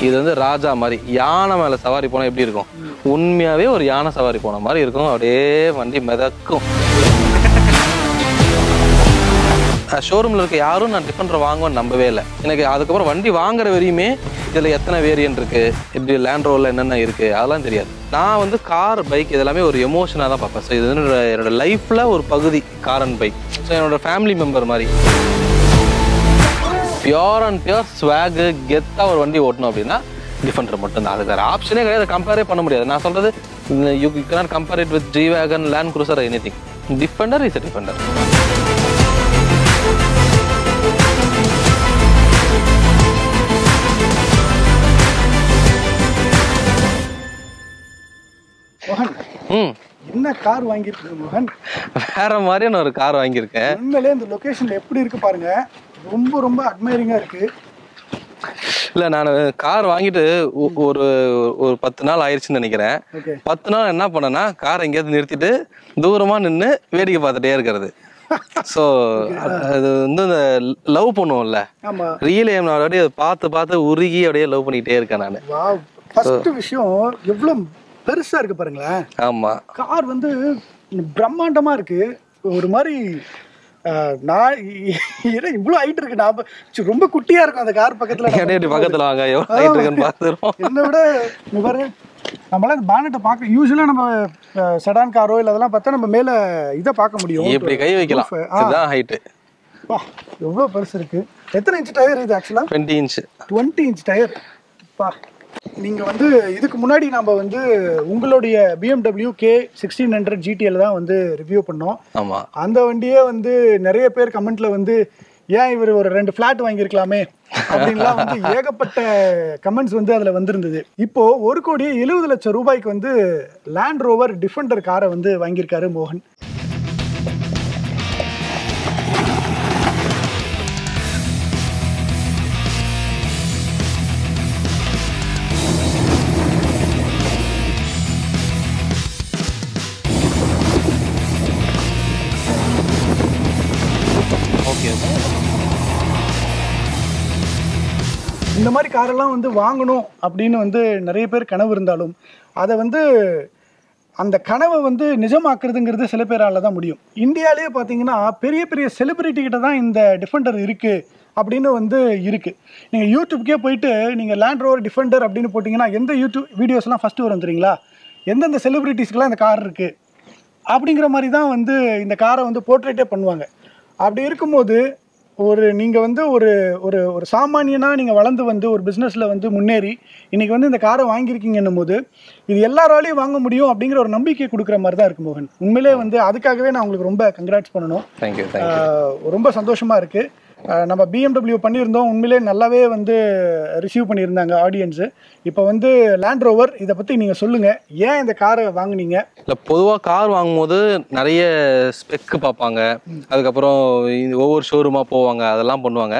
இது வந்து ராஜா மாதிரி யானை மேலே சவாரி போனால் எப்படி இருக்கும், உண்மையாகவே ஒரு யானை சவாரி போன மாதிரி இருக்கும். அப்படியே வண்டி மிதக்கும். ஷோரூமில் இருக்க யாரும் நான் டிஃபெண்டர் வாங்குவேன்னு நம்பவே இல்லை. எனக்கு அதுக்கப்புறம் வண்டி வாங்குற வரையுமே இதில் எத்தனை வேரியன்ட் இருக்குது, இப்படி லேண்ட் ரோவில் என்னென்ன இருக்குது அதெல்லாம் தெரியாது. நான் வந்து கார் பைக் இதெல்லாமே ஒரு எமோஷனாக தான் பார்ப்பேன். ஸோ இது வந்து என்னோட லைஃப்பில் ஒரு பகுதி கார் அண்ட் பைக். ஸோ என்னோடய ஃபேமிலி மெம்பர் மாதிரி. பியோர் அண்ட் பியோர் ஸ்வாகு கெத்தாக ஒரு வண்டி ஓட்டணும் அப்படின்னா டிஃபெண்டர் மட்டும்தான். அது வேறு ஆப்ஷனே கிடையாது, கம்பேரே பண்ண முடியாது. நான் சொல்கிறது you cannot compare it with G wagon, land cruiser, anything. Defender is a defender. மோகன், என்ன கார் வாங்கியிருக்கீங்க மோகன்? வேற மாதிரியான ஒரு கார் வாங்கியிருக்கேன். உண்மையிலே இந்த லொகேஷன்ல எப்படி இருக்கு பாருங்க, ரொம்ப ரொம்ப அட்மைரிங்கா இருக்கு. இல்லை, நான் கார் வாங்கிட்டு ஒரு 10 நாள் ஆயிடுச்சுன்னு நினைக்கிறேன். 10 நாள் என்ன பண்ணேன்னா காரை எங்கேயாவது நிறுத்திட்டு தூரமாக நின்று வேடிக்கை பார்த்துட்டே இருக்கிறது. ஸோ அது வந்து இந்த லவ் பண்ணுவோம்ல, ரியல் லைஃப்ல அப்படியே பார்த்து பார்த்து உருகி அப்படியே லவ் பண்ணிக்கிட்டே இருக்கேன் நான். ஃபர்ஸ்ட் விஷயம் எவ்வளவு பெருசா இருக்கு பாருங்களேன். ஆமா, கார் வந்து பிரம்மாண்டமா இருக்கு. ஒரு மாதிரி நான் இவ்வளவு ஹைட் இருக்கு, நான் ரொம்ப குட்டியா இருக்கும் அந்த கார் பக்கத்துல. பக்கத்துல வாங்க, எவ்வளவு ஹைட் இருக்குன்னு பார்த்துறோம். என்னை விட பாரு, நம்மளால இந்த பானட்டை பார்க்க யூஸ்வலா நம்ம செடான் காரோ இல்ல அதெல்லாம் பார்த்தா நம்ம மேல இதை பார்க்க முடியும், இப்படி கை வைக்கலாம். இதுதான் ஹைட். வா, எவ்வளவு பெருசு இருக்கு. எத்தனை இன்ச் டயர் இது? ஆக்சுவலா 20 இன்ச் டயர். பா, நீங்க வந்து இதுக்கு முன்னாடி நம்ம வந்து உங்களுடைய BMW K1600 GTL தான் வந்து ரிவ்யூ பண்ணோம். ஆமா, அந்த வண்டியே வந்து நிறைய பேர் கமெண்ட்ல வந்து ஏன் இவர் ஒரு 2 ஃபிளாட் வாங்கியிருக்கலாமே அப்படின்லாம் வந்து ஏகப்பட்ட கமெண்ட்ஸ் வந்து அதுல வந்திருந்தது. இப்போ 1,70,00,000 ரூபாய்க்கு வந்து லேண்ட் ரோவர் டிஃபெண்டர் காரை வந்து வாங்கியிருக்காரு மோகன். இந்த மாதிரி காரெல்லாம் வந்து வாங்கணும் அப்படின்னு வந்து நிறைய பேர் கனவு இருந்தாலும் அதை வந்து அந்த கனவை வந்து நிஜமாக்குறதுங்கிறது சில பேரால தான் முடியும். இந்தியாவிலேயே பார்த்தீங்கன்னா பெரிய பெரிய செலிபிரிட்டி கிட்ட தான் இந்த டிஃபெண்டர் இருக்குது அப்படின்னு வந்து இருக்குது. நீங்கள் யூடியூப்கே போயிட்டு நீங்கள் லேண்ட் ரோவர் டிஃபெண்டர் அப்படின்னு போட்டிங்கன்னா எந்த யூடியூப் வீடியோஸ்லாம் ஃபஸ்ட்டு வரும் தெரியுங்களா? எந்தெந்த செலிபிரிட்டிஸ்க்கெலாம் இந்த கார் இருக்குது அப்படிங்கிற மாதிரி தான் வந்து இந்த காரை வந்து போர்ட்ரேட்டே பண்ணுவாங்க. அப்படி இருக்கும்போது நீங்கள் வந்து ஒரு ஒரு சாமானியனாக நீங்கள் வளர்ந்து வந்து ஒரு பிஸ்னஸில் வந்து முன்னேறி இன்றைக்கி வந்து இந்த காரை வாங்கியிருக்கீங்கன்னும் போது இது எல்லாராலையும் வாங்க முடியும் அப்படிங்கிற ஒரு நம்பிக்கை கொடுக்குற மாதிரி தான் இருக்குது மோகன். உண்மையிலே வந்து அதுக்காகவே நான் உங்களுக்கு ரொம்ப கங்க்ராட்ஸ் பண்ணணும். ரொம்ப சந்தோஷமாக இருக்குது. நம்ம BMW பண்ணியிருந்தோம், உண்மையிலே நல்லாவே வந்து ரிசீவ் பண்ணியிருந்தாங்க ஆடியன்ஸு. இப்போ வந்து லேண்ட் ரோவர், இதை பற்றி நீங்கள் சொல்லுங்கள், ஏன் இந்த காரை வாங்கினீங்க? இல்லை, பொதுவாக கார் வாங்கும்போது நிறைய ஸ்பெக்கு பார்ப்பாங்க, அதுக்கப்புறம் ஒவ்வொரு ஷோரூமாக போவாங்க, அதெல்லாம் பண்ணுவாங்க.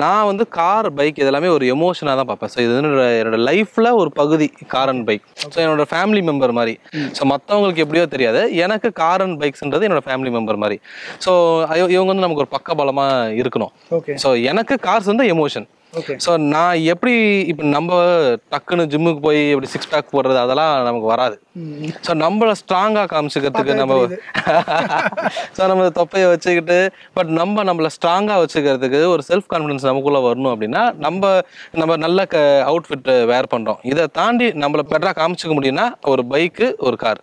நான் வந்து கார் பைக் இதெல்லாமே ஒரு எமோஷனாக தான் பார்ப்பேன். ஸோ இது என்னோட லைஃப்பில் ஒரு பகுதி கார் அண்ட் பைக். ஸோ என்னோட ஃபேமிலி மெம்பர் மாதிரி. ஸோ மற்றவங்களுக்கு எப்படியோ தெரியாது, எனக்கு கார் அண்ட் பைக்ஸ்ன்றது என்னோட ஃபேமிலி மெம்பர் மாதிரி. ஸோ இவங்க வந்து நமக்கு ஒரு பக்கபலமாக இருக்கணும். ஸோ எனக்கு கார்ஸ் வந்து எமோஷன். ஸோ நான் எப்படி இப்போ நம்ம டக்குன்னு ஜிம்முக்கு போய் எப்படி 6 பேக் போடுறது அதெல்லாம் நமக்கு வராது. ஸோ நம்மளை ஸ்ட்ராங்காக காமிச்சிக்கிறதுக்கு நம்ம தொப்பையை வச்சுக்கிட்டு நம்மளை ஸ்ட்ராங்காக வச்சுக்கிறதுக்கு ஒரு செல்ஃப் கான்ஃபிடன்ஸ் நமக்குள்ளே வரணும். அப்படின்னா நம்ம நல்ல அவுட்ஃபிட் வேர் பண்ணுறோம், இதை தாண்டி நம்மளை பெட்டராக காமிச்சிக்க முடியும்னா ஒரு பைக்கு, ஒரு கார்,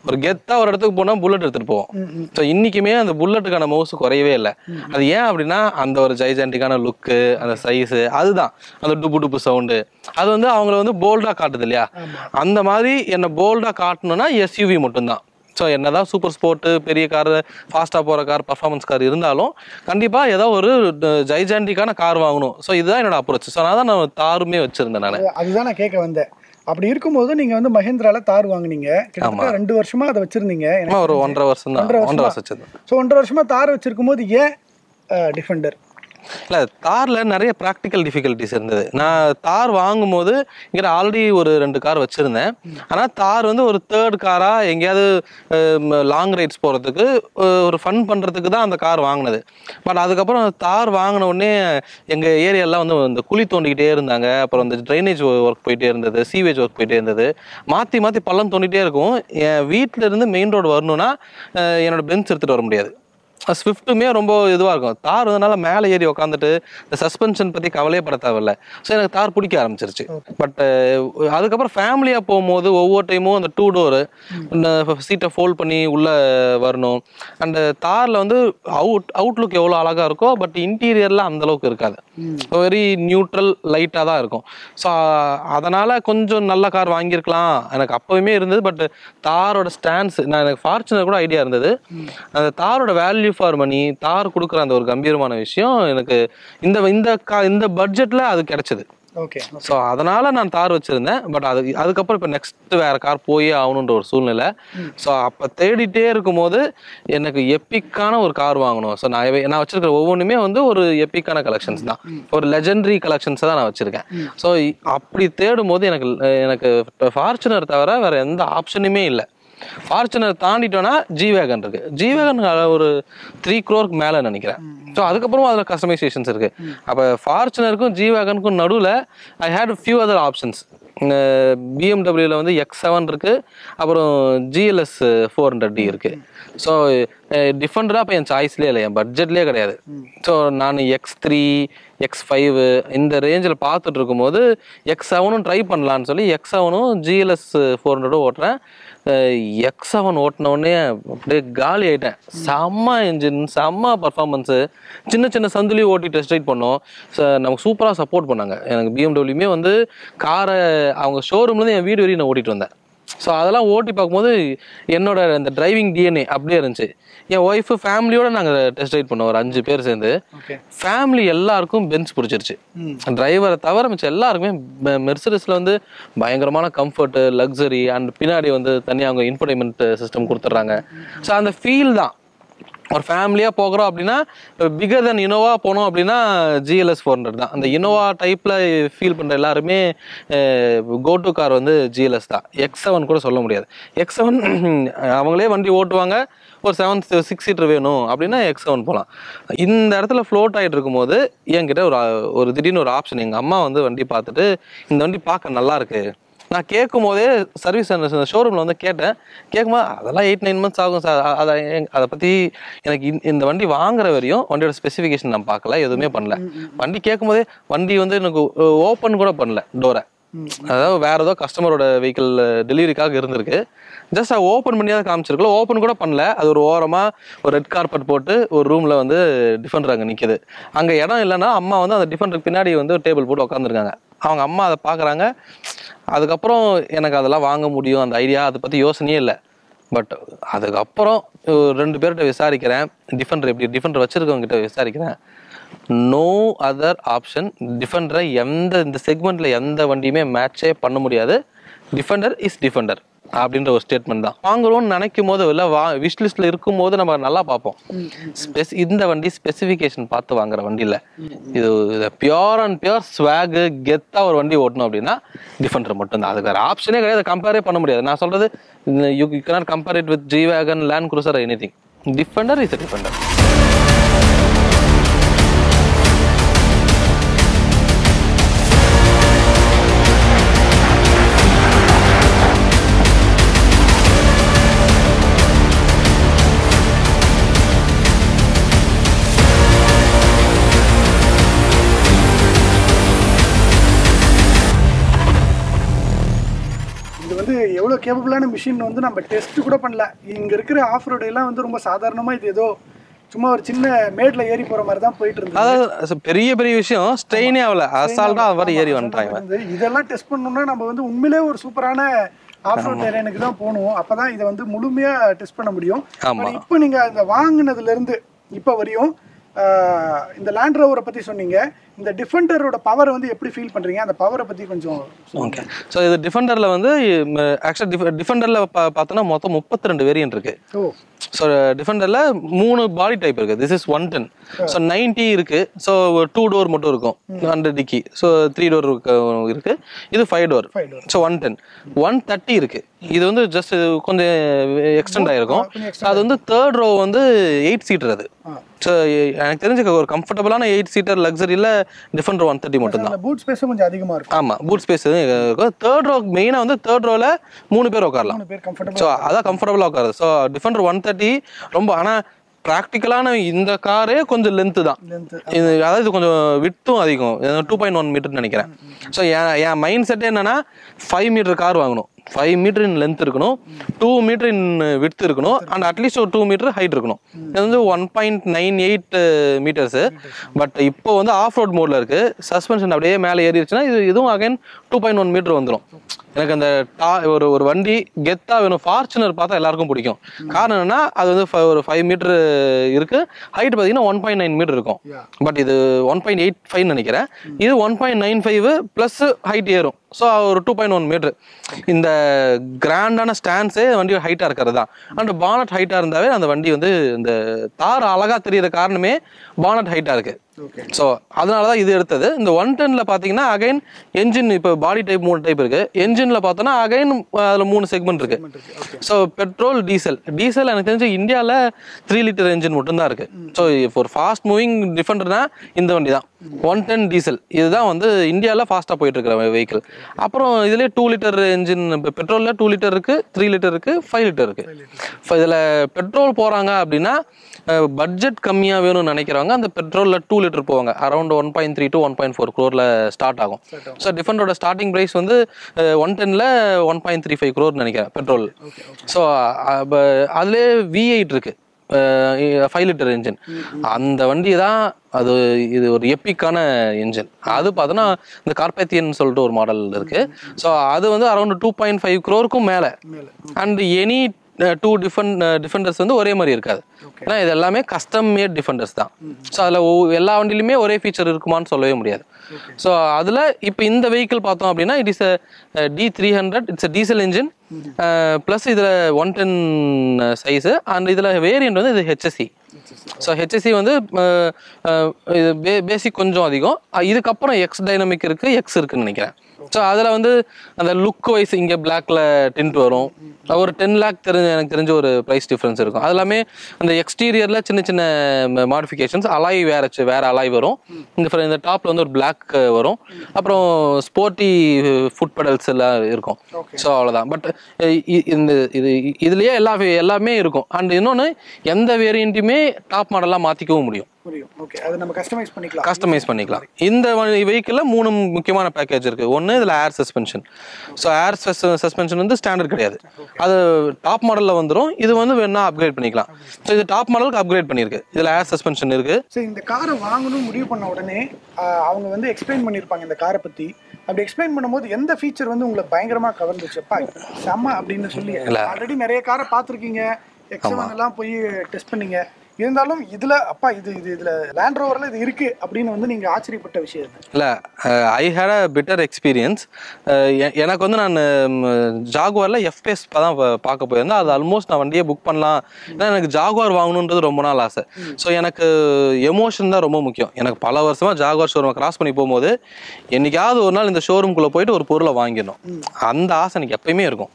ஒரு கெத்தாக ஒரு இடத்துக்கு போனால் புல்லட் எடுத்துகிட்டு போவோம். ஸோ இன்றைக்குமே அந்த புல்லட்டுக்கான மவுசு குறையவே இல்லை. அது ஏன் அப்படின்னா அந்த ஒரு ஜைஜாண்டிக்கான லுக்கு, அந்த சைஸு, அதுதான் அந்த டுப்பு டுப்பு சவுண்டு, அது வந்து அவங்கள வந்து போல்டாக காட்டுது இல்லையா? அந்த மாதிரி என்னை போல்டாக காட்டணும்னா SUV மட்டும்தான். ஸோ என்னதான் சூப்பர் ஸ்போர்ட்டு, பெரிய கார், ஃபாஸ்ட்டாக போகிற கார், பர்ஃபார்மன்ஸ் கார் இருந்தாலும் கண்டிப்பாக ஏதோ ஒரு ஜைஜாண்டிக்கான கார் வாங்கணும். ஸோ இதுதான் என்னோட அப்ரோச். ஸோ நான் தாருமே வச்சுருந்தேன். நான் அதுதான் நான் கேட்க வந்தேன். அப்படி இருக்கும்போது நீங்க வந்து மஹிந்திரால தார் வாங்குனீங்க, கிட்டத்தட்ட 2 வருஷமா அதை வச்சிருந்தீங்க. ஒரு 1.5 வருஷம் தான். 1.5 வருஷம். ஸோ 1.5 வருஷமா தார் வச்சிருக்கும் போது ஏன் டிஃபெண்டர்? இல்லை தாரில் நிறைய ப்ராக்டிக்கல் டிஃபிகல்ட்டிஸ் இருந்தது. நான் தார் வாங்கும்போது இங்கே ஆல்ரெடி ஒரு 2 கார் வச்சுருந்தேன். ஆனால் தார் வந்து ஒரு 3rd காராக எங்கேயாவது லாங் ரைட்ஸ் போகிறதுக்கு ஒரு ஃபன் பண்ணுறதுக்கு தான் அந்த கார் வாங்கினது. பட் அதுக்கப்புறம் தார் வாங்கின உடனே எங்கள் ஏரியாலாம் வந்து இந்த குழி தோண்டிக்கிட்டே இருந்தாங்க. அப்புறம் இந்த ட்ரைனேஜ் ஒர்க் போயிட்டே இருந்தது, சீவேஜ் ஒர்க் போயிட்டே இருந்தது. மாற்றி மாற்றி பள்ளம் தோண்டிகிட்டே இருக்கும். என் வீட்டில் இருந்து மெயின் ரோடு வரணும்னா என்னோட பென்ஸ் எடுத்துகிட்டு வர முடியாது. ஸ்விஃப்ட்டுமே ரொம்ப இதுவாக இருக்கும். தார் வந்தனால மேலே ஏறி உட்காந்துட்டு இந்த சஸ்பென்ஷன் பற்றி கவலையே பட தேவையில்ல. ஸோ எனக்கு தார் பிடிக்க ஆரம்பிச்சிருச்சு. பட் அதுக்கப்புறம் ஃபேமிலியாக போகும்போது ஒவ்வொரு டைமும் அந்த 2 டோரு சீட்டை ஃபோல்ட் பண்ணி உள்ளே வரணும். அந்த தாரில் வந்து அவுட்லுக் எவ்வளோ அழகாக இருக்கோ பட் இன்டீரியரில் அந்தளவுக்கு இருக்காது. வெரி நியூட்ரல் லைட்டாக தான் இருக்கும். ஸோ அதனால் கொஞ்சம் நல்ல கார் வாங்கியிருக்கலாம் எனக்கு அப்போவுமே இருந்தது. பட் தாரோட ஸ்டாண்ட்ஸ் எனக்கு ஃபார்ச்சுனர் கூட ஐடியா இருந்தது. அந்த தாரோட வேல்யூ ஃபார் மணி, தார் கொடுக்குற அந்த ஒரு கம்பீரமான விஷயம் எனக்கு இந்த பட்ஜெட்டில் அது கிடைச்சது. ஓகே. ஸோ அதனால் நான் தார் வச்சுருந்தேன். பட் அதுக்கப்புறம் இப்போ நெக்ஸ்ட் வேறு கார் போயே ஆகணுன்ற ஒரு சூழ்நிலை. ஸோ அப்போ தேடிட்டே இருக்கும்போது எனக்கு எப்பிக்கான ஒரு கார் வாங்கணும். ஸோ நான் வச்சுருக்கிற ஒவ்வொன்றுமே வந்து ஒரு எப்பிக்கான கலெக்ஷன்ஸ் தான், ஒரு லெஜெண்டரி கலெக்ஷன்ஸை தான் நான் வச்சுருக்கேன். ஸோ அப்படி தேடும் போது எனக்கு ஃபார்ச்சுனர் தவிர வேறு எந்த ஆப்ஷனுமே இல்லை. ஃபார்ச்சுனர் தாண்டிட்டோன்னா ஜி-வேகன் இருக்கு. ஜி-வேகன் ஒரு 3 crore மேலே நினைக்கிறேன். ஸோ அதுக்கப்புறமா அதில் கஸ்டமைசேஷன்ஸ் இருக்கு. அப்போ ஃபார்ச்சுனருக்கும் ஜி-வேகனுக்கும் நடுவில் ஐ ஹேட் ஃபியூ அதர் ஆப்ஷன்ஸ். பிஎம்டபிள்யூவில் வந்து X7 இருக்கு, அப்புறம் GLS 400D இருக்கு. ஸோ டிஃபெண்டராக இப்போ என் சாய்ஸ்லேயே இல்லை, என் பட்ஜெட்லேயே கிடையாது. ஸோ நான் X3 X5 இந்த ரேஞ்சில் பார்த்துட்டு இருக்கும்போது X7 ட்ரை பண்ணலான்னு சொல்லி X7 GLS 400 ஓட்டுறேன். X7 ஓட்டினோடனே அப்படியே காலி ஆகிட்டேன். செம்ம இன்ஜின், செம்ம பர்ஃபார்மன்ஸு. சின்ன சின்ன சந்துலேயும் ஓட்டி டெஸ்ட் ரைட் பண்ணோம். நமக்கு சூப்பராக சப்போர்ட் பண்ணாங்க. எனக்கு பிஎம்டபிள்யூமே வந்து காரை அவங்க ஷோரூம்லேருந்து என் வீடு வரையும் நான் ஓட்டிகிட்டு வந்தேன். ஸோ அதெல்லாம் ஓட்டி பார்க்கும்போது என்னோட இந்த டிரைவிங் டிஎன்ஏ அப்படியே இருந்துச்சு. என் ஒய்ஃபு ஃபேமிலியோட நாங்கள் டெஸ்ட் ரைட் பண்ணோம், ஒரு 5 பேர் சேர்ந்து. ஃபேமிலி எல்லாருக்கும் பென்ஸ் பிடிச்சிருச்சு. டிரைவரை தவிர மிச்சம் எல்லாருக்குமே மெர்சிடிஸில் வந்து பயங்கரமான கம்ஃபர்ட்டு, லக்ஸரி அண்ட் பின்னாடி வந்து தனியாக அவங்க இன்ஃபோர்டைன்மெண்ட் சிஸ்டம் கொடுத்துட்றாங்க. ஸோ அந்த ஃபீல் தான். ஒரு ஃபேமிலியாக போகிறோம் அப்படின்னா பிகர் தென் இனோவா போனோம் அப்படின்னா GLS 400 தான். அந்த இனோவா டைப்பில் ஃபீல் பண்ணுற எல்லாருமே கோ டு கார் வந்து GLS தான். X7 கூட சொல்ல முடியாது. X7 அவங்களே வண்டி ஓட்டுவாங்க. ஒரு 6 சீட்டர் வேணும் அப்படின்னா X7 போகலாம். இந்த இடத்துல ஃப்ளோட் ஆகிட்டு இருக்கும்போது என்கிட்ட ஒரு திடீர்னு ஒரு ஆப்ஷன். எங்கள் அம்மா வந்து வண்டி பார்த்துட்டு இந்த வண்டி பார்க்க நல்லா இருக்கு. நான் கேட்கும் போதே சர்வீஸ் ஷோரூமில் வந்து கேட்கும்போது அதெல்லாம் 8-9 months ஆகும் சார். அதை பற்றி எனக்கு இந்த வண்டி வாங்குற வரையும் வண்டியோட ஸ்பெசிஃபிகேஷன் நான் பார்க்கல, எதுவுமே பண்ணல. வண்டி கேட்கும் போதே வண்டி வந்து எனக்கு ஓப்பன் கூட பண்ணல டோரை. அதாவது வேற ஏதோ கஸ்டமரோட வெஹிக்கிள் டெலிவரிக்காக இருந்திருக்கு. ஜஸ்ட் அதை ஓப்பன் பண்ணியாவது காமிச்சிருக்கல, ஓப்பன் கூட பண்ணல. அது ஒரு ஓரமாக ஒரு ரெட் கார்பெட் போட்டு ஒரு ரூமில் வந்து டிஃபெண்டர் அங்கே நிற்கிது. அங்கே இடம் இல்லைன்னா அம்மா வந்து அந்த டிஃபெண்டருக்கு பின்னாடி வந்து டேபிள் போட்டு உட்காந்துருக்காங்க. அவங்க அம்மா அதை பார்க்குறாங்க. அதுக்கப்புறம் எனக்கு அதெல்லாம் வாங்க முடியும் அந்த ஐடியா, அதை பற்றி யோசனையே இல்லை. பட் அதுக்கப்புறம் 2 பேர்கிட்ட விசாரிக்கிறேன், டிஃபெண்டர் வச்சுருக்கவங்க கிட்ட விசாரிக்கிறேன். No other option. டிஃபெண்டரை இந்த செக்மெண்ட்டில் எந்த வண்டியுமே மேட்சே பண்ண முடியாது. டிஃபெண்டர் இஸ் டிஃபெண்டர் அப்படின்ற ஒரு ஸ்டேட்மெண்ட் தான். வாங்குறோம்னு நினைக்கும் போது இல்லை விஷ் லிஸ்ட்டில் இருக்கும்போது நம்ம நல்லா பார்ப்போம். இந்த வண்டி ஸ்பெசிஃபிகேஷன் பார்த்து வாங்குற வண்டி இல்லை. இது பியூர் அண்ட் பியூர் ஸ்வாகு கெத்தாக ஒரு வண்டி ஓட்டணும் அப்படின்னா டிஃபெண்டர் மட்டும்தான். அதுக்கு வேறு ஆப்ஷனே கிடையாது, கம்பேரே பண்ண முடியாது. நான் சொல்கிறது you cannot compare it with G wagon, land cruiser, anything. Defender is a defender. எவ்வளோ கேப்பபிளான மிஷின் வந்து நம்ம டெஸ்ட் கூட பண்ணல. இங்கே இருக்கிற ஆஃப் ரோடெல்லாம் வந்து ரொம்ப சாதாரணமாக இது ஏதோ சும்மா ஒரு சின்ன மேட்ல ஏறி போற மாதிரி தான் போயிட்டு இருந்தது. அதாவது பெரிய பெரிய விஷயம் ஸ்ட்ரெயினே ஆகல, அசால்ட்டா அது மாதிரி ஏறி வந்துட்டாங்க. இதெல்லாம் டெஸ்ட் பண்ணணும்னா நம்ம வந்து உண்மையிலே ஒரு சூப்பரான ஆஃப் ரோட் டெரெயினுக்கு தான் போகணும். அப்பதான் இதை வந்து முழுமையா டெஸ்ட் பண்ண முடியும். இப்போ நீங்க இந்த வாங்கினதுல இருந்து இப்போ வரையும் இந்த லேண்ட் ரோவரை பற்றி சொன்னீங்க. இந்த டிஃபெண்டரோட பவர் வந்து எப்படி ஃபீல் பண்ணுறீங்க? அந்த பவரை பற்றி கொஞ்சம். ஓகே. ஸோ இது டிஃபெண்டரில் வந்து ஆக்சுவலாக டிஃபெண்டரில் பார்த்தோன்னா மொத்தம் 32 வேரியன்ட் இருக்குது. ஸோ டிஃபெண்டரில் 3 பாடி டைப் இருக்குது. This is 110. ஸோ 90 இருக்குது. ஸோ 2 டோர் மட்டும் இருக்கும் 100 டிக்கி. ஸோ 3 டோர் இருக்குது. இது 5 டோர். ஸோ 110. 130 இருக்குது. இது வந்து ஜஸ்ட் கொஞ்சம் எக்ஸ்டெண்ட் ஆகிருக்கும். அது வந்து தேர்ட் ரோ வந்து 8 சீட்டர். அது ஸோ எனக்கு தெரிஞ்ச ஒரு கம்ஃபர்டபுளான 8 சீட்டர் லக்ஸரியில் டிஃபெண்டர் 130 மட்டும்தான். பூட் ஸ்பேஸும் கொஞ்சம் அதிகமாக இருக்கும். ஆமாம், பூட் ஸ்பேஸ் இருக்கும். தேர்ட் ரோ மெயினாக வந்து தேர்ட் ரோவில் 3 பேர் உட்காரலாம். ஸோ அதான் கம்ஃபர்டபுளாக உட்காருது. ஸோ டிஃபெண்டர் 130 ரொம்ப, ஆனால் ப்ராக்டிக்கலான இந்த காரே கொஞ்சம் லென்த்து தான். இது அதாவது கொஞ்சம் விட்டும் அதிகம், 2.1 மீட்டர்னு நினைக்கிறேன். ஸோ என் மைண்ட் செட்டே என்னன்னா 5 மீட்டர் கார் வாங்கணும். 5 மீட்டர் இன் லென்த் இருக்கணும், 2 மீட்டர் இன் விட்த் இருக்கணும், அண்ட் அட்லீஸ்ட் ஒரு 2 மீட்டர் ஹைட் இருக்கணும். இது வந்து 1.98 மீட்டர்ஸு. பட் இப்போ வந்து ஆஃப் ரோட் மோடில் இருக்கு. சஸ்பென்ஷன் அப்படியே மேலே ஏறிடுச்சுன்னா இதுவும் அகைன் 2.1 மீட்டர் வந்துடும். எனக்கு அந்த ஒரு வண்டி கெத்தாக வேணும். ஃபார்ச்சுனர் பார்த்தா எல்லாருக்கும் பிடிக்கும். காரணம் என்னன்னா அது வந்து ஒரு 5 மீட்டர் இருக்கு, ஹைட் பார்த்தீங்கன்னா 1.9 மீட்டர் இருக்கும். பட் இது 1.85 நினைக்கிறேன். இது 1.95 ப்ளஸ் ஹைட் ஏறும். ஸோ ஒரு 2.1 மீட்டர். இந்த கிராண்டான ஸ்டாண்ட்ஸே வண்டி ஹைட்டாக இருக்கிறது தான். அண்ட் பானட் ஹைட்டாக இருந்தாவே அந்த வண்டி வந்து இந்த தார் அழகாக தெரிகிற காரணமே பானட் ஹைட்டாக இருக்குது. ஸோ அதனால தான் இது எடுத்தது. இந்த 110ல் பார்த்தீங்கன்னா அகைன் என்ஜின் இப்போ பாடி டைப் 3 டைப் இருக்குது. என்ஜினில் பார்த்தோன்னா அகைன் அதில் 3 செக்மெண்ட் இருக்குது. ஸோ பெட்ரோல், டீசல் எனக்கு தெரிஞ்சு இந்தியாவில் 3 லிட்டர் என்ஜின் மட்டும்தான் இருக்குது. ஸோ ஒரு ஃபாஸ்ட் மூவிங் டிஃபெண்டர்னா இந்த வண்டி தான் 110 டீசல். இதுதான் வந்து இந்தியாவில் ஃபாஸ்ட்டாக போயிட்டு இருக்கிற வெஹிக்கிள். அப்புறம் இதுலேயே 2 லிட்டர் என்ஜின், இப்போ பெட்ரோலில் 2 லிட்டர் இருக்குது, 3 லிட்டர் இருக்குது, 5 லிட்டர் இருக்குது. இப்போ இதில் பெட்ரோல் போகிறாங்க அப்படின்னா பட்ஜெட் கம்மியாக வேணும்னு நினைக்கிறவங்க அந்த பெட்ரோலில் 2 லிட்டர் போவாங்க. அரௌண்ட் 1.3 to 1.4 crore ஸ்டார்ட் ஆகும். ஸோ டிஃபெண்டரோட ஸ்டார்டிங் ப்ரைஸ் வந்து 110ல் 1.35 crore நினைக்கிறேன் பெட்ரோல். ஸோ அதுலேயே V8 இருக்கு, 5 லிட்டர் என்ஜின். அந்த வண்டி தான் அது. இது ஒரு எப்பிக்கான என்ஜின். அது பார்த்தோன்னா இந்த கார்பேத்தியன் சொல்லிட்டு ஒரு மாடல் இருக்கு. ஸோ அது வந்து அரௌண்ட் 2.5 crore மேலே. அண்ட் எனி 2 டிஃபெண்டர்ஸ் வந்து ஒரே மாதிரி இருக்காது. ஏன்னா இது எல்லாமே கஸ்டம் மேட் டிஃபெண்டர்ஸ் தான். ஸோ அதில் எல்லா வண்டியிலுமே ஒரே ஃபீச்சர் இருக்குமான்னு சொல்லவே முடியாது. ஸோ அதில் இப்போ இந்த வெஹிக்கிள் பார்த்தோம் அப்படின்னா it is D300. It's diesel engine plus இதில் 110 சைஸு. அண்ட் இதில் வேரியண்ட் வந்து இது HSE. ஸோ HSE வந்து இது பேசிக் கொஞ்சம் அதிகம். இதுக்கப்புறம் எக்ஸ் டைனமிக் இருக்குது, எக்ஸ் இருக்குன்னு நினைக்கிறேன். ஸோ அதில் வந்து அந்த லுக் வைஸ் இங்கே பிளாக்ல டிண்ட் வரும். ஒரு 10 lakh எனக்கு தெரிஞ்ச ஒரு ப்ரைஸ் டிஃப்ரென்ஸ் இருக்கும். அது எல்லாமே அந்த எக்ஸ்டீரியரில் சின்ன சின்ன மாடிஃபிகேஷன்ஸ், அலாய் வேற அலாய் வரும். இந்த டாப்பில் வந்து ஒரு பிளாக் வரும். அப்புறம் ஸ்போர்ட்டி ஃபுட் பெடல்ஸ் எல்லாம் இருக்கும். ஸோ அவ்வளோதான். பட் இதுலேயே எல்லாமே இருக்கும். அண்ட் இன்னொன்று எந்த வேரியண்ட்டுமே டாப் மாடலாக மாற்றிக்கவும் முடியும். கஸ்டமைஸ் பண்ணிக்கலாம். இந்த வெஹிக்கிளில் 3 முக்கியமான பேக்கேஜ் இருக்குது. ஒன்று இதில் ஏர் சஸ்பென்ஷன். ஸோ ஏர் சஸ்பென்ஷன் வந்து ஸ்டாண்டர்ட் கிடையாது, அது டாப் மாடலில் வந்துடும். இது வந்து வேணா அப்கிரேட் பண்ணிக்கலாம். ஸோ இது டாப் மாடலுக்கு அப்கிரேட் பண்ணியிருக்கு. இதில் ஏர் சஸ்பென்ஷன் இருக்குது. ஸோ இந்த காரை வாங்கணும் முடிவு பண்ண உடனே அவங்க வந்து எக்ஸ்பிளைன் பண்ணியிருப்பாங்க இந்த காரை பற்றி. அப்படி எக்ஸ்பிளைன் பண்ணும்போது எந்த ஃபீச்சர் வந்து உங்களை பயங்கரமாக கவர்ந்துச்சுப்பா செம்ம அப்படின்னு சொல்லி? ஆல்ரெடி நிறைய காரை பார்த்துருக்கீங்க, எக்ஸாம் எல்லாம் போய் டெஸ்ட் பண்ணீங்க. இருந்தாலும் இதுல அப்பா இதுல லேண்ட் ரோவர்ல இது இருக்கு அப்படின்னு வந்து நீங்க ஆச்சரியப்பட்ட விஷயம் இல்லை? ஐ ஹேட் அ பெட்டர் எக்ஸ்பீரியன்ஸ். எனக்கு வந்து நான் ஜாகுவாரில் எஃப்எஸ் தான் பார்க்க போயிருந்தேன். அது ஆல்மோஸ்ட் நான் வண்டியை புக் பண்ணலாம். ஏன்னா எனக்கு ஜாகுவார் வாங்கணுன்றது ரொம்ப நாள் ஆசை. ஸோ எனக்கு எமோஷன் தான் ரொம்ப முக்கியம். எனக்கு பல வருஷமாக ஜாகுவார் ஷோரூமை கிராஸ் பண்ணி போகும்போது என்னைக்காவது ஒரு நாள் இந்த ஷோரூம்குள்ளே போயிட்டு ஒரு பொருளை வாங்கிடணும், அந்த ஆசை எனக்கு எப்பயுமே இருக்கும்.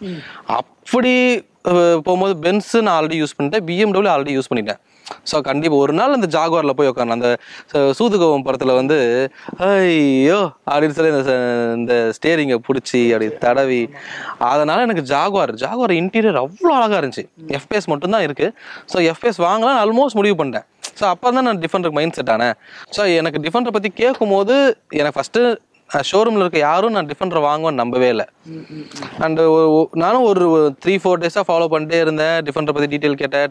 அப்படி போகும்போது பென்ஸு நான் ஆல்ரெடி யூஸ் பண்ணிட்டேன், BMW ஆல்ரெடி யூஸ் பண்ணிட்டேன். ஸோ கண்டிப்பாக ஒரு நாள் அந்த ஜாகுவாரில் போய் உட்காரணும். அந்த சூதுகோவம் படத்தில் வந்து ஐயோ அப்படின்னு சொல்லி இந்த ஸ்டேரிங்கை பிடிச்சி அப்படி தடவி, அதனால் எனக்கு ஜாகுவார் இன்டீரியர் அவ்வளோ அழகாக இருந்துச்சு. எஃப்எஸ் மட்டும்தான் இருக்குது. ஸோ எஃப்எஸ் வாங்கலாம் ஆல்மோஸ்ட் முடிவு பண்ணிட்டேன். ஸோ அப்போ தான் நான் டிஃபெண்டருக்கு மைண்ட் செட் ஆனேன். ஸோ எனக்கு டிஃபெண்டரை பற்றி கேட்கும்போது எனக்கு ஃபஸ்ட்டு ஷோரூமில் இருக்க யாரும் நான் டிஃபெண்டரை வாங்குவேன்னு நம்பவே இல்லை. அண்டு நானும் ஒரு 3-4 டேஸாக ஃபாலோ பண்ணிட்டே இருந்தேன். டிஃபெண்டரை பற்றி டீட்டெயில் கேட்டேன்,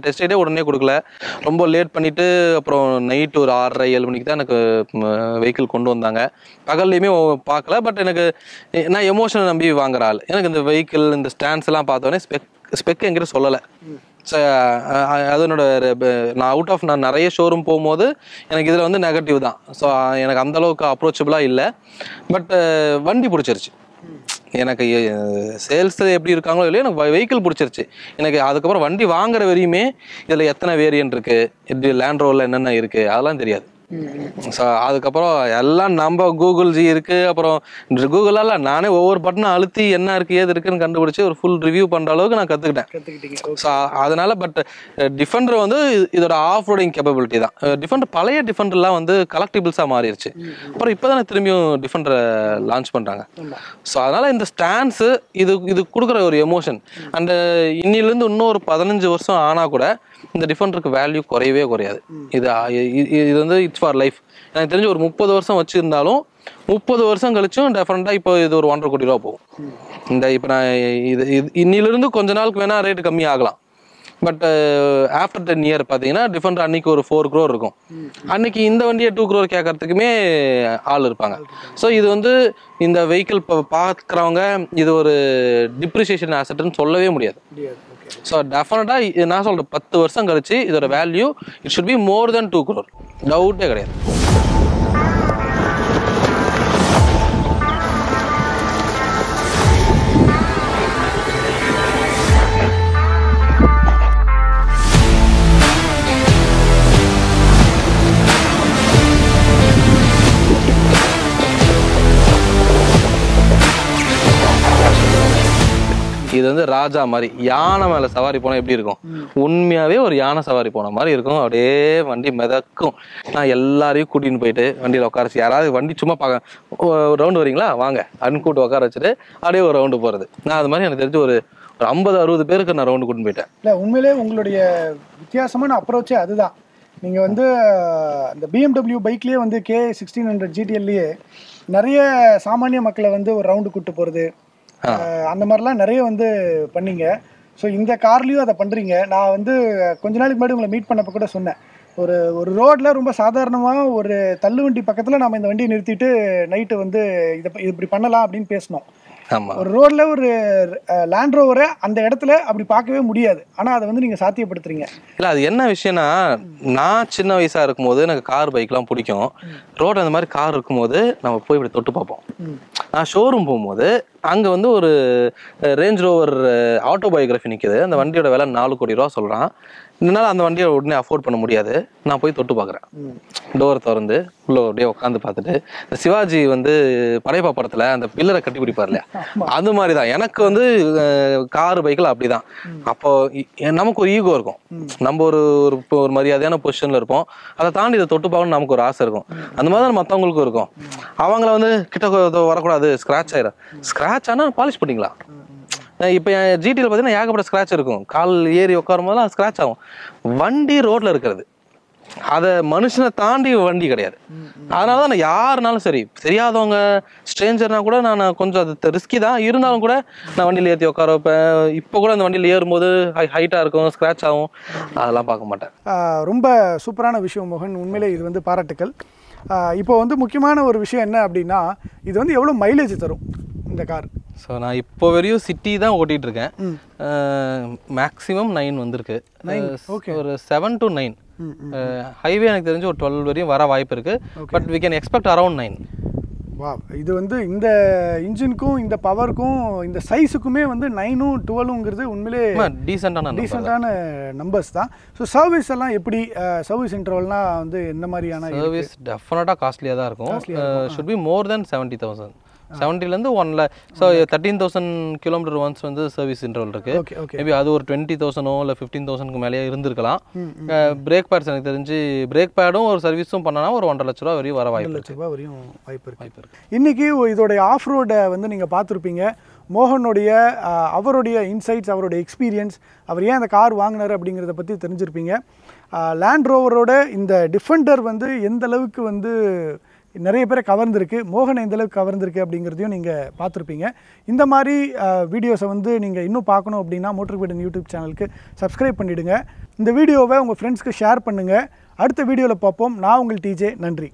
டெஸ்ட் ரைடே உடனே கொடுக்கல, ரொம்ப லேட் பண்ணிவிட்டு அப்புறம் நைட்டு ஒரு 6:30-7 மணிக்கு தான் எனக்கு வெஹிக்கிள் கொண்டு வந்தாங்க. பகல்லையுமே பார்க்கல. பட் எனக்கு நான் எமோஷனை நம்பி வாங்குற ஆள். எனக்கு இந்த வெஹிக்கிள் இந்த ஸ்டாண்ட்ஸ் எல்லாம் பார்த்தோன்னே ஸ்பெக் என்கிட்ட சொல்லலை. ஸோ அதனோட நான் நிறைய ஷோரூம் போகும்போது எனக்கு இதில் வந்து நெகட்டிவ் தான். ஸோ எனக்கு அந்தளவுக்கு அப்ரோச்சபிளாக இல்லை. பட் வண்டி பிடிச்சிருச்சு. எனக்கு சேல்ஸ் எப்படி இருக்காங்களோ இல்லையோ எனக்கு வெஹிக்கிள் பிடிச்சிருச்சு. எனக்கு அதுக்கப்புறம் வண்டி வாங்குற வரையுமே இதில் எத்தனை வேரியன்ட் இருக்குது, இப்படி லேண்ட் ரோவரில் என்னென்ன இருக்குது அதெல்லாம் தெரியாது. ஸோ அதுக்கப்புறம் எல்லாம் நம்ம கூகுள் ஜி இருக்குது, அப்புறம் கூகுளால் நானே ஒவ்வொரு பட்டனும் அழுத்தி என்ன இருக்குது ஏது இருக்குன்னு கண்டுபிடிச்சி ஒரு ஃபுல் ரிவ்யூ பண்ணுற அளவுக்கு நான் கற்றுக்கிட்டேன். ஸோ அதனால் பட் டிஃபெண்டர் வந்து இதோட ஆஃப் ரோடிங் கேப்பபிலிட்டி தான். டிஃபெண்டர் பழைய டிஃபெண்டர்லாம் வந்து கலெக்டிபிள்ஸாக மாறிடுச்சு. அப்புறம் இப்போ தானே திரும்பியும் டிஃபெண்டரை லான்ச் பண்ணுறாங்க. ஸோ அதனால் இந்த ஸ்டாண்ட்ஸு இது கொடுக்குற ஒரு எமோஷன் அண்டு இன்னிலேருந்து இன்னும் ஒரு 15 வருஷம் ஆனால் கூட இந்த டிஃபெண்டருக்கு வேல்யூ குறையவே குறையாது. இது வந்து இட்ஸ் ஃபார் லைஃப். எனக்கு தெரிஞ்சு ஒரு 30 வருஷம் வச்சுருந்தாலும் 30 வருஷம் கழிச்சும் டெஃபரெண்டாக இப்போ இது ஒரு 1.5 கோடி ரூபா போகும். இப்போ நான் இது இன்னிலிருந்து கொஞ்ச நாளுக்கு வேணால் ரேட்டு கம்மி ஆகலாம். பட் ஆஃப்டர் 10 இயர் பார்த்தீங்கன்னா டிஃபெண்டர் அன்னைக்கு ஒரு 4 crore இருக்கும். அன்னைக்கு இந்த வண்டியை 2 crore கேட்கறதுக்குமே ஆள் இருப்பாங்க. ஸோ இது வந்து இந்த வெஹிக்கிள் இப்போ பார்க்குறவங்க இது ஒரு டிப்ரிசியேஷன் ஆசெட்னு சொல்லவே முடியாது. ஸோ டெஃபினட்டாக நான் சொல்கிறேன் 10 வருஷம் கழிச்சு இதோட value it should be more then 2 crore. டவுட்டே கிடையாது. இது வந்து ராஜா மாதிரி யானை மேலே சவாரி போனால் எப்படி இருக்கும், உண்மையாகவே ஒரு யானை சவாரி போன மாதிரி இருக்கும். அப்படியே வண்டி மிதக்கும். நான் எல்லாரையும் கூட்டின்னு போயிட்டு வண்டியில் உட்கார வச்சு, யாராவது வண்டி சும்மா பார்க்க ரவுண்டு வரீங்களா வாங்க அப்படின்னு கூட்டு உட்கார வச்சுட்டு அப்படியே ஒரு ரவுண்டு போகிறது. நான் அது மாதிரி எனக்கு தெரிஞ்சு ஒரு 50-60 பேருக்கு நான் ரவுண்டு கூட்டின்னு போயிட்டேன். இல்லை உண்மையிலே உங்களுடைய வித்தியாசமான அப்ரோச்சே அதுதான். நீங்கள் வந்து இந்த BMW பைக்லேயே வந்து K1600 GTLலேயே நிறைய சாமானிய மக்களை வந்து ஒரு ரவுண்டு கூப்பிட்டு போகிறது அந்த மாதிரிலாம் நிறைய வந்து பண்ணீங்க. ஸோ இந்த கார்லேயும் அதை பண்ணுறீங்க. நான் வந்து கொஞ்ச நாளைக்கு முன்னாடி உங்களை மீட் பண்ணப்போ கூட சொன்னேன், ஒரு ரோட்டில் ரொம்ப சாதாரணமாக ஒரு தள்ளுவண்டி பக்கத்தில் நம்ம இந்த வண்டியை நிறுத்திட்டு நைட்டு வந்து இப்படி பண்ணலாம் அப்படின்னு பேசினோம். ஒரு ரோட்ல ஒரு லேண்ட் ரோவரை அந்த இடத்துல அப்படி பார்க்கவே முடியாது. ஆனா அதை வந்து நீங்க சாத்தியப்படுத்துறீங்க. இல்ல அது என்ன விஷயம்னா, நான் சின்ன வயசா இருக்கும்போது எனக்கு கார் பைக்லாம் பிடிக்கும். ரோட் அந்த மாதிரி கார் இருக்கும்போது நம்ம போய் இப்படி தொட்டு பார்ப்போம். நான் ஷோரூம் போகும்போது அங்க வந்து ஒரு ரேஞ்ச் ரோவர் ஆட்டோபயோகிராஃபி நிக்குது. அந்த வண்டியோட விலை 4 கோடி ரூபா சொல்றான். இதனால அந்த வண்டியை உடனே அஃபோர்ட் பண்ண முடியாது. நான் போய் தொட்டு பார்க்குறேன். டோர் திறந்து உள்ள அப்படியே உட்காந்து பார்த்துட்டு, இந்த சிவாஜி வந்து படையப்பா படத்துல அந்த பில்லரை கட்டி பிடிப்பார் இல்லையா, அது மாதிரி தான் எனக்கு வந்து கார் பைக்கில் அப்படிதான். அப்போ நமக்கு ஒரு ஈகோ இருக்கும். நம்ம ஒரு மரியாதையான பொசிஷன்ல இருப்போம். அதை தாண்டி இதை தொட்டு பார்க்கணும்னு நமக்கு ஒரு ஆசை இருக்கும். அந்த மாதிரி தான் மற்றவங்களுக்கும் இருக்கும். அவங்கள வந்து கிட்ட வரக்கூடாது, ஸ்கிராச் ஆயிடும். ஸ்கிராச் ஆனால் பாலிஷ் பண்ணிக்கலாம். இப்போ என் ஜிடியில் பார்த்தீங்கன்னா ஏகப்பட்ட ஸ்க்ராட்ச் இருக்கும். கால் ஏறி உட்காரும் போதெல்லாம் ஸ்க்ராட்ச் ஆகும். வண்டி ரோட்டில் இருக்கிறது, அதை மனுஷனை தாண்டி வண்டி கிடையாது. அதனால தான் நான் யாருனாலும் சரி, தெரியாதவங்க ஸ்ட்ரேஞ்சர்னா கூட நான் கொஞ்சம் அது ரிஸ்கி தான் இருந்தாலும் கூட நான் வண்டியில் ஏற்றி உட்கார வைப்பேன். இப்போ கூட அந்த வண்டியில் ஏறும்போது ஹைட்டாக இருக்கும், ஸ்க்ராட்ச் ஆகும், அதெல்லாம் பார்க்க மாட்டேன். ரொம்ப சூப்பரான விஷயம் மோகன், உண்மையிலே இது வந்து பாராட்டுக்கள். இப்போ வந்து முக்கியமான ஒரு விஷயம் என்ன அப்படின்னா, இது வந்து எவ்வளோ மைலேஜ் தரும் இந்த கார்? ஸோ நான் இப்போ வரையும் சிட்டி தான் ஓட்டிகிட்டு இருக்கேன். மேக்ஸிமம் 9 வந்திருக்கு. ஒரு 7 to 9. ஹைவே எனக்கு தெரிஞ்சு ஒரு 12 வரையும் வர வாய்ப்பு இருக்கு. But we can expect around 9. வா, இது வந்து இந்த இன்ஜினுக்கும் இந்த பவருக்கும் இந்த சைஸுக்குமே வந்து 9ம் 12ங்கிறது உண்மையிலே டீசெண்டான நம்பர்ஸ் தான். ஸோ சர்வீஸ் எல்லாம் எப்படி, சர்வீஸ் இன்டர்வல்னா வந்து என்ன மாதிரியான சர்வீஸ்? டெஃபினட்டாக காஸ்ட்லியாக தான் இருக்கும். Should be more then 70,000. 70லேருந்து 1 lakh. So 13,000 kilometre once வந்து சர்வீஸ் இன்டர்வல் இருக்கு. மேபி அது ஒரு 20,000 இல்லை 15,000 மேலேயே இருந்திருக்கலாம். பிரேக் பேட்ஸ் எனக்கு தெரிஞ்சு பிரேக் பேடும் ஒரு சர்வீஸும் பண்ணனா ஒரு 1.5 லட்ச ரூபா வரையும் வர வாய்ப்பு இருக்கு. இன்னைக்கு இதோடைய ஆஃப் ரோடை வந்து நீங்கள் பார்த்துருப்பீங்க. மோகனுடைய அவருடைய இன்சைட்ஸ், அவருடைய எக்ஸ்பீரியன்ஸ், அவர் ஏன் அந்த கார் வாங்கினார் அப்படிங்கிறத பற்றி தெரிஞ்சிருப்பீங்க. லேண்ட் ரோவரோட இந்த டிஃபெண்டர் வந்து எந்த அளவுக்கு வந்து நிறைய பேரை கவர்ந்துருக்கு, மோகனை எந்த அளவுக்கு கவர்ந்துருக்கு அப்படிங்கிறதையும் நீங்கள் பார்த்துருப்பீங்க. இந்த மாதிரி வீடியோஸை வந்து நீங்கள் இன்னும் பார்க்கணும் அப்படின்னா மோட்டர் வீடன் யூடியூப் சேனலுக்கு சப்ஸ்கிரைப் பண்ணிவிடுங்க. இந்த வீடியோவை உங்கள் ஃப்ரெண்ட்ஸ்க்கு ஷேர் பண்ணுங்கள். அடுத்த வீடியோவில் பார்ப்போம். நான் உங்கள் டிஜே. நன்றி.